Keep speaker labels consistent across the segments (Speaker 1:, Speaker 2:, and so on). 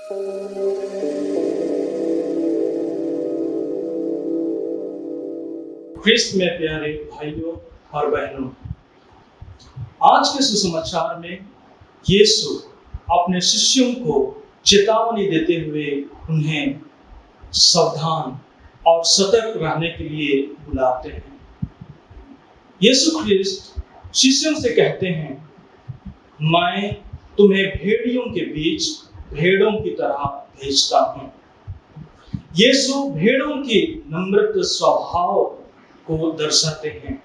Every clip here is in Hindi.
Speaker 1: ख्रिस्त में प्यारे भाइयों और बहनों, आज के सुसमाचार में यीशु अपने शिष्यों को चेतावनी देते हुए उन्हें सावधान और सतर्क रहने के लिए बुलाते हैं। यीशु ख्रिस्त शिष्यों से कहते हैं, मैं तुम्हें भेड़ियों के बीच भेड़ों की तरह भेजता हूँ। यीशु भेड़ों की नम्रता स्वभाव को दर्शाते हैं।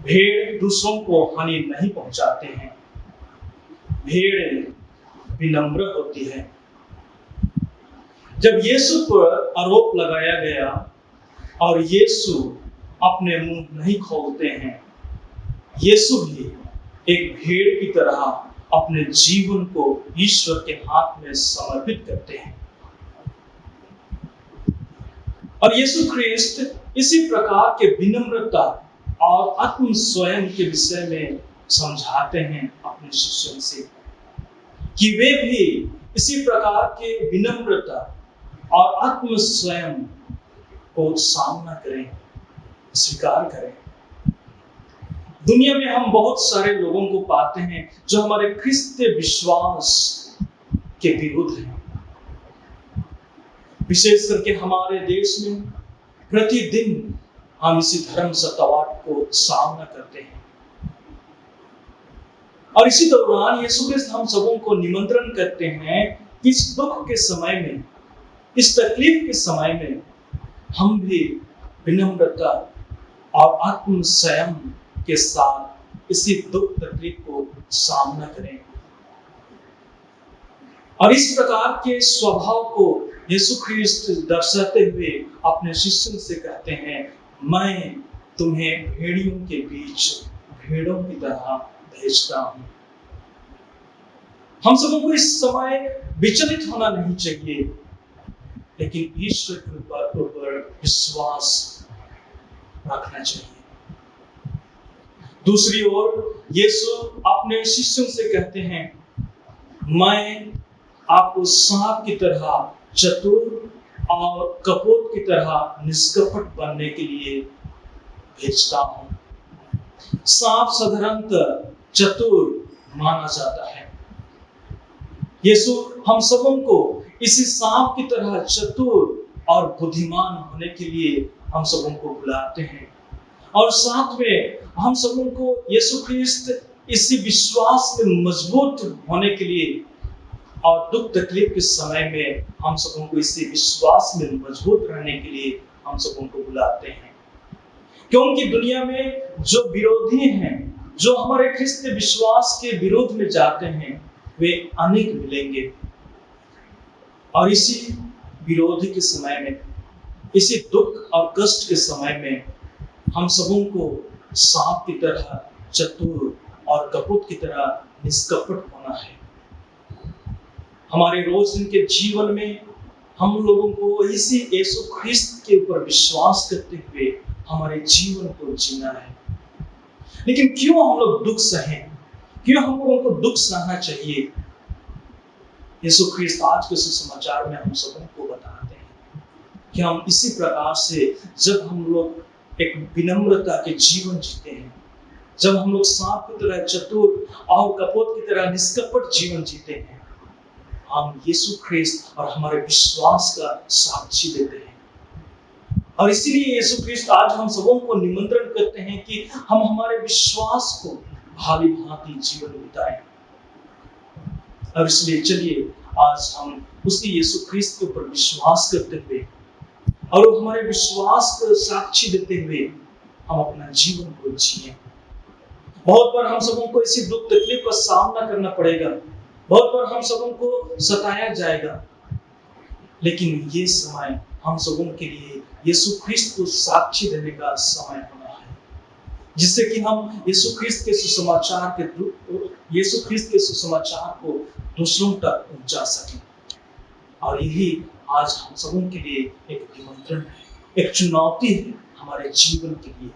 Speaker 1: भेड़ दूसरों को हानि नहीं पहुंचाते हैं। भेड़ विनम्र होती है। जब यीशु पर आरोप लगाया गया और यीशु अपने मुंह नहीं खोलते हैं, यीशु भी एक भेड़ की तरह अपने जीवन को ईश्वर के हाथ में समर्पित करते हैं। और यीशु ख्रिस्त इसी प्रकार के विनम्रता और आत्म स्वयं के विषय में समझाते हैं अपने शिष्यों से कि वे भी इसी प्रकार के विनम्रता और आत्म स्वयं को सामना करें, स्वीकार करें। दुनिया में हम बहुत सारे लोगों को पाते हैं जो हमारे ख्रिस्तीय विश्वास के विरुद्ध हैं। विशेष करके हमारे देश में प्रतिदिन हम इसी धर्म सतावट को सामना करते हैं। और इसी दौरान यीशु ख्रिस्त हम सबों को निमंत्रण करते हैं कि इस दुख के समय में, इस तकलीफ के समय में हम भी विनम्रता और आत्म संयम के साथ इसी दुख तकलीफ को सामना करें। और इस प्रकार के स्वभाव को यीशु ख्रिस्त दर्शाते हुए अपने शिष्यों से कहते हैं, मैं तुम्हें भेड़ियों के बीच भेड़ों की तरह भेजता हूं। हम सबों को इस समय विचलित होना नहीं चाहिए, लेकिन ईश्वर के ऊपर विश्वास रखना चाहिए। दूसरी ओर यीशु अपने शिष्यों से कहते हैं, मैं आपको सांप की तरह चतुर और कपोत की तरह निष्कपट बनने के लिए भेजता हूं। सांप साधारणतः चतुर माना जाता है। यीशु हम सबों को इसी सांप की तरह चतुर और बुद्धिमान होने के लिए हम सबों को बुलाते हैं। और साथ में हम सबों को यीशु ख्रिस्त इसी विश्वास में मजबूत होने के लिए और दुख तकलीफ के समय में हम सबों को इसी विश्वास में मजबूत रहने के लिए हम सबों को बुलाते हैं। क्योंकि दुनिया में जो विरोधी हैं, जो हमारे ख्रिस्तीय विश्वास के विरोध में जाते हैं, वे अनेक मिलेंगे। और इसी विरोध के समय में, इसी दुख और कष्ट के समय में हम सबों को सांप की तरह चतुर और कपूत की तरह निष्कपट होना है। हमारे रोज के जीवन में हम लोगों को इसी यीशु ख्रिस्त के ऊपर विश्वास करते हुए हमारे जीवन को जीना है। लेकिन क्यों हम लोग दुख सहें? क्यों हम लोगों को दुख सहना चाहिए? यीशु ख्रिस्त आज के सुसमाचार में हम सबों को बताते हैं कि हम इसी प्रकार से जब हम लोग एक विनम्रता के जीवन जीते हैं, जब हम लोग सांप की तरह चतुर और कपोत की तरह निष्कपट जीवन जीते हैं, हम यीशु ख्रिस्त और हमारे विश्वास का साक्षी देते हैं। और इसीलिए यीशु ख्रिस्त आज हम सबों को निमंत्रण करते हैं कि हम हमारे विश्वास को भाली भांति जीवन बिताएं। और इसलिए चलिए आज हम उसी यीशु ख्रिस्त के ऊपर विश्वास करते हुए और हमारे विश्वास को साक्षी देते हुए हम अपना जीवन को जिए। बहुत बार हम सबों को इसी दुख तकलीफ का सामना करना पड़ेगा, बहुत बार हम सबों को सताया जाएगा, लेकिन ये समय हम सबों के लिए यीशु ख्रिस्त को साक्षी देने का समय होना है, जिससे कि हम यीशु ख्रिस्त के सुसमाचार को दूसरों तक पहुंचा सकें। और यही आज हम सबों के लिए एक निमंत्रण है, एक चुनौती है हमारे जीवन के लिए।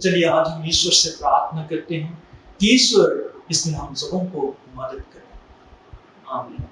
Speaker 1: चलिए आज हम ईश्वर से प्रार्थना करते हैं कि ईश्वर इसमें हम सबों को मदद करें। आमीन।